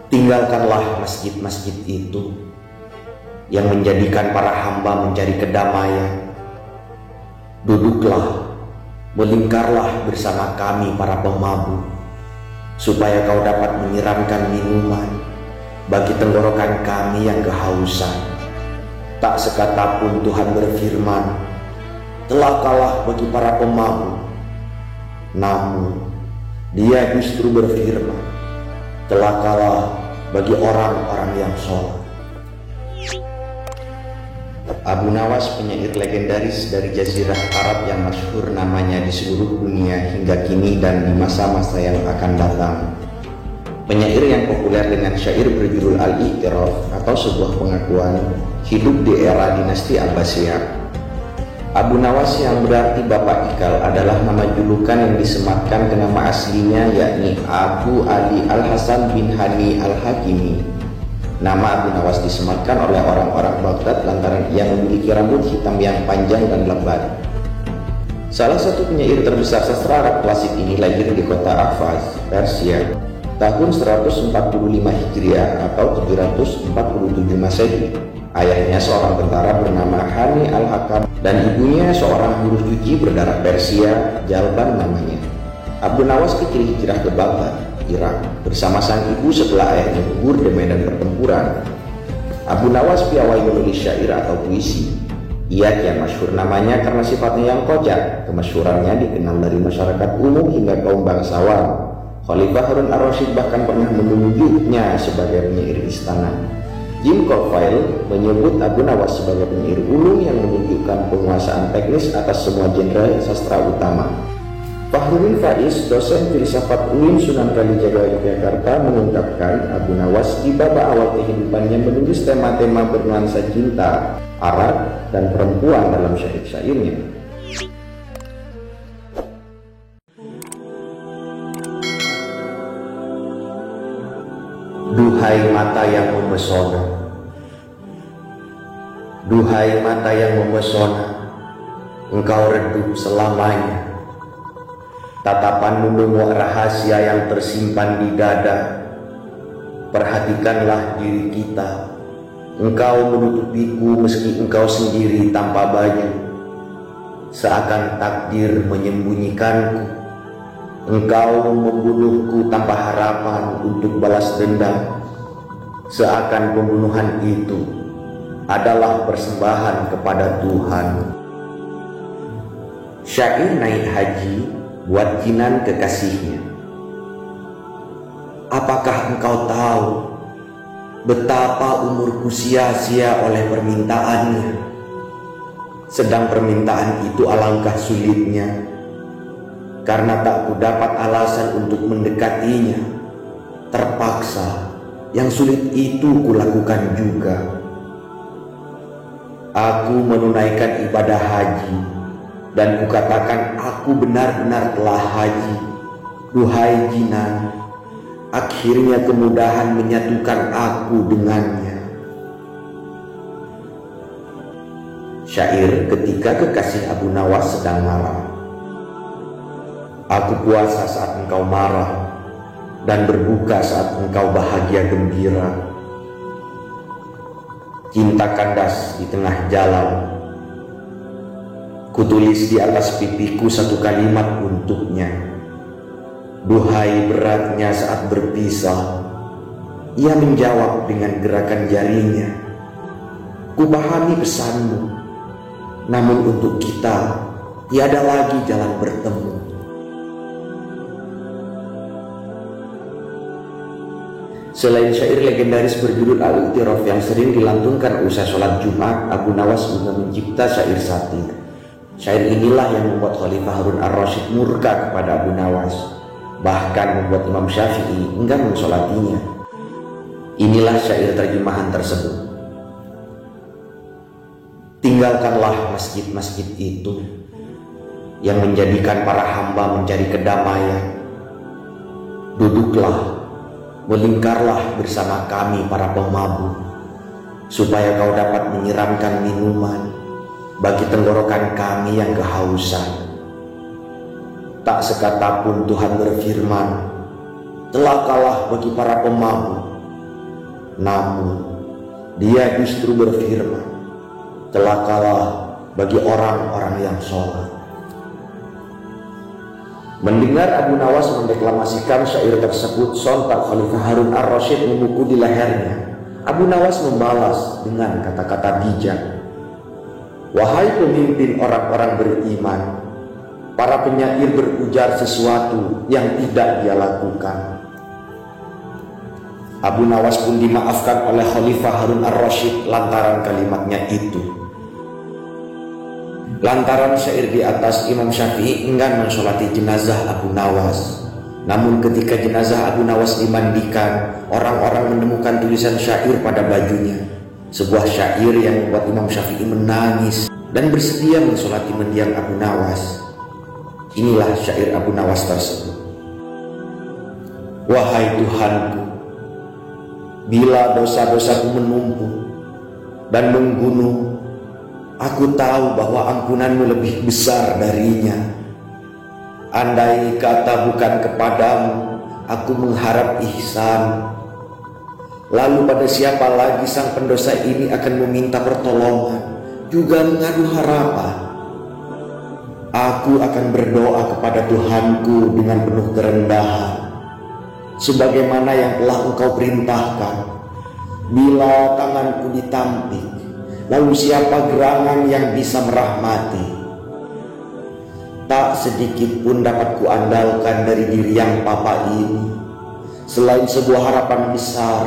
Tinggalkanlah masjid-masjid itu yang menjadikan para hamba mencari kedamaian. Duduklah, melingkarlah bersama kami para pemabuk, supaya kau dapat menyiramkan minuman bagi tenggorokan kami yang kehausan. Tak sekata pun Tuhan berfirman, celakalah bagi para pemabuk. Namun Dia justru berfirman, celakalah bagi orang-orang yang sholat. Abu Nawas, penyair legendaris dari Jazirah Arab yang masyhur namanya di seluruh dunia hingga kini dan di masa-masa yang akan datang. Penyair yang populer dengan syair berjudul Al-I'tiraf atau sebuah pengakuan hidup di era dinasti Abbasiyah. Abu Nawas yang berarti Bapak Ikal adalah nama julukan yang disematkan ke nama aslinya, yakni Abu Ali Al-Hasan bin Hani Al-Hakimi. Nama Abu Nawas disematkan oleh orang-orang Baghdad lantaran ia memiliki rambut hitam yang panjang dan lebat. Salah satu penyair terbesar sastra Arab klasik ini lahir di kota Ahvaz, Persia, tahun 145 Hijriah atau 747 Masehi. Ayahnya seorang tentara bernama Hani Al-Hakam dan ibunya seorang buruh cuci berdarah Persia, Jalban namanya. Abu Nawas kecil hijrah ke Baghdad, Irak, bersama sang ibu setelah ayahnya gugur di medan pertempuran. Abu Nawas piawai menulis syair atau puisi. Ia kian masyhur namanya karena sifatnya yang kocak. Kemasyhurannya dikenal dari masyarakat umum hingga kaum bangsawan. Khalifah Harun ar-Rasyid bahkan pernah menunjuknya sebagai penyair istana. Jim Colville menyebut Abu Nawas sebagai penyair ulung yang menunjukkan penguasaan teknis atas semua genre sastra utama. Fahrudin Faiz, dosen filsafat UIN Sunan Kalijaga Yogyakarta, mengungkapkan Abu Nawas di babak awal kehidupannya menulis tema-tema bernuansa cinta, arak, dan perempuan dalam syair-syairnya. Duhai mata yang memesona, duhai mata yang memesona, engkau redup selamanya. Tatapanmu memuat rahasia yang tersimpan di dada. Perhatikanlah diri kita. Engkau menutupiku meski engkau sendiri tanpa baju. Seakan takdir menyembunyikanku. Engkau membunuhku tanpa harapan untuk balas dendam. Seakan pembunuhan itu adalah persembahan kepada Tuhan. Syair naik haji buat Jinan kekasihnya. Apakah engkau tahu betapa umurku sia-sia oleh permintaannya? Sedang permintaan itu alangkah sulitnya, karena tak kudapat alasan untuk mendekatinya. Terpaksa, yang sulit itu kulakukan juga. Aku menunaikan ibadah haji dan kukatakan aku benar-benar telah haji. Duhai Jinan, akhirnya kemudahan menyatukan aku dengannya. Syair ketika kekasih Abu Nawas sedang marah. Aku puasa saat engkau marah dan berbuka saat engkau bahagia gembira. Cinta kandas di tengah jalan. Kutulis di atas pipiku satu kalimat untuknya. Duhai beratnya saat berpisah. Ia menjawab dengan gerakan jarinya. Kupahami pesanmu, namun untuk kita tiada lagi jalan bertemu. Selain syair legendaris berjudul Al-I'tiraf yang sering dilantunkan usai sholat Jumat, Abu Nawas juga mencipta syair satir. Syair inilah yang membuat Khalifah Harun ar-Rasyid murka kepada Abu Nawas, bahkan membuat Imam Syafi'i enggan mensolatinya. Inilah syair terjemahan tersebut. Tinggalkanlah masjid-masjid itu yang menjadikan para hamba mencari kedamaian. Duduklah, melingkarlah bersama kami para pemabuk, supaya kau dapat menyiramkan minuman bagi tenggorokan kami yang kehausan. Tak sekata pun Tuhan berfirman, telah kalah bagi para pemabuk. Namun dia justru berfirman, telah kalah bagi orang-orang yang sholat. Mendengar Abu Nawas mendeklamasikan syair tersebut, sontak Khalifah Harun ar-Rasyid memukul di lehernya. Abu Nawas membalas dengan kata-kata bijak, wahai pemimpin orang-orang beriman, para penyair berujar sesuatu yang tidak dia lakukan. Abu Nawas pun dimaafkan oleh Khalifah Harun ar-Rasyid lantaran kalimatnya itu. Lantaran syair di atas, Imam Syafi'i enggan mensolati jenazah Abu Nawas. Namun ketika jenazah Abu Nawas dimandikan, orang-orang menemukan tulisan syair pada bajunya. Sebuah syair yang membuat Imam Syafi'i menangis dan bersedia mensolati mendiang Abu Nawas. Inilah syair Abu Nawas tersebut. Wahai Tuhanku, bila dosa-dosaku menumpuk dan menggunung, aku tahu bahwa ampunanmu lebih besar darinya. Andai kata bukan kepadamu aku mengharap ihsan, lalu pada siapa lagi sang pendosa ini akan meminta pertolongan, juga mengadu harapan? Aku akan berdoa kepada Tuhanku dengan penuh kerendahan, sebagaimana yang telah Engkau perintahkan. Bila tanganku ditampik, lalu siapa gerangan yang bisa merahmati? Tak sedikit pun dapat kuandalkan dari diri yang papa ini, selain sebuah harapan besar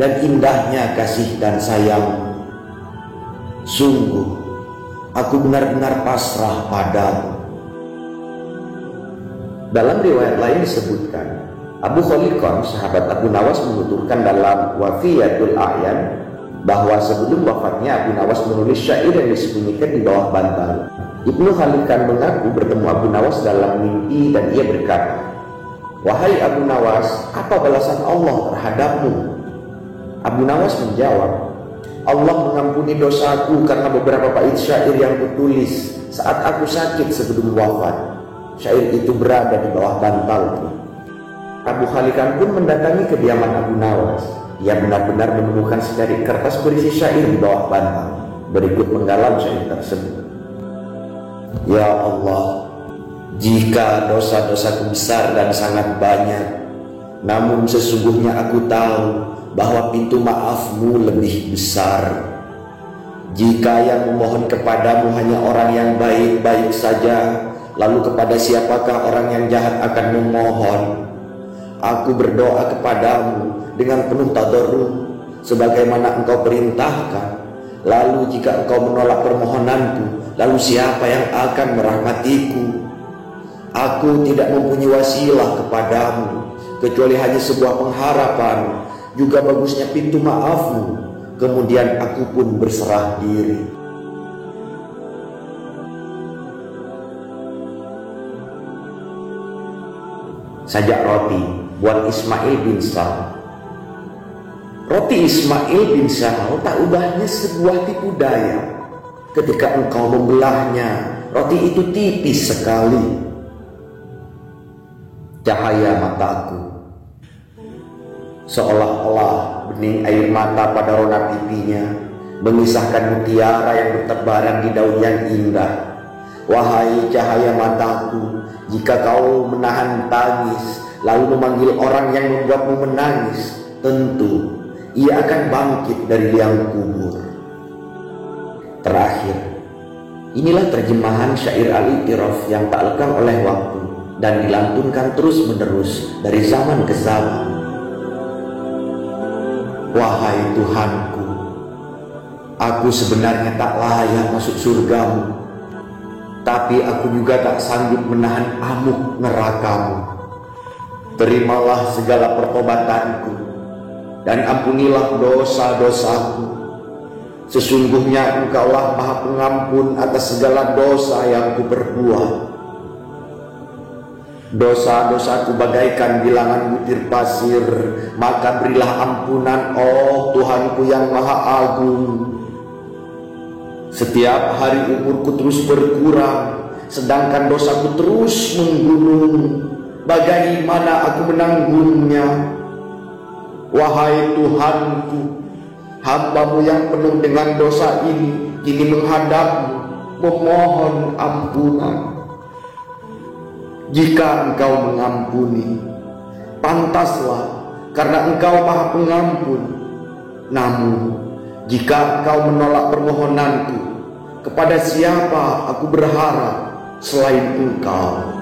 dan indahnya kasih dan sayang. Sungguh, aku benar-benar pasrah padamu. Dalam riwayat lain disebutkan, Abu Khaliqan, sahabat Abu Nawas, menuturkan dalam Wafiyatul A'yan bahwa sebelum wafatnya Abu Nawas menulis syair yang disembunyikan di bawah bantal. Ibnu Khaliqan mengaku bertemu Abu Nawas dalam mimpi dan ia berkata, wahai Abu Nawas, apa balasan Allah terhadapmu? Abu Nawas menjawab, Allah mengampuni dosaku karena beberapa bait syair yang kutulis saat aku sakit sebelum wafat. Syair itu berada di bawah bantalku. Abu Khaliqan pun mendatangi kediaman Abu Nawas. Ia benar-benar menemukan secari kertas berisi syair di bawah bantal. Berikut menggalam syair tersebut. Ya Allah, jika dosa-dosaku besar dan sangat banyak, namun sesungguhnya aku tahu bahwa pintu maafmu lebih besar. Jika yang memohon kepadamu hanya orang yang baik-baik saja, lalu kepada siapakah orang yang jahat akan memohon? Aku berdoa kepadamu dengan penuh tadarruh, sebagaimana Engkau perintahkan. Lalu jika Engkau menolak permohonanku, lalu siapa yang akan merahmatiku? Aku tidak mempunyai wasilah kepadamu, kecuali hanya sebuah pengharapan, juga bagusnya pintu maafmu. Kemudian aku pun berserah diri. Sajak roti buat Ismail bin Sa'ad. Roti Ismail bin Sa'ad tak ubahnya sebuah tipu daya. Ketika engkau membelahnya, roti itu tipis sekali. Cahaya mataku, seolah-olah bening air mata pada rona pipinya, mengisahkan mutiara yang bertebaran di daun yang indah. Wahai cahaya mataku, jika kau menahan tangis, lalu memanggil orang yang membuatmu menangis, tentu ia akan bangkit dari liang kubur. Terakhir, inilah terjemahan syair Al-I'tiraf yang tak lekang oleh waktu dan dilantunkan terus-menerus dari zaman ke zaman. Wahai Tuhanku, aku sebenarnya tak layak masuk surgamu, tapi aku juga tak sanggup menahan amuk nerakamu. Terimalah segala pertobatanku dan ampunilah dosa-dosaku. Sesungguhnya Engkaulah Maha Pengampun atas segala dosa yang kuperbuat. Dosa-dosaku bagaikan bilangan butir pasir, maka berilah ampunan, oh Tuhanku yang Maha Agung. Setiap hari umurku terus berkurang, sedangkan dosaku terus menggunung. bagaimana aku menanggungnya? Wahai Tuhanku, hamba-Mu yang penuh dengan dosa ini kini menghadap-Mu, memohon ampunan. Jika Engkau mengampuni, pantaslah, karena Engkau Maha Pengampun. Namun, jika Engkau menolak permohonanku, kepada siapa aku berharap selain Engkau?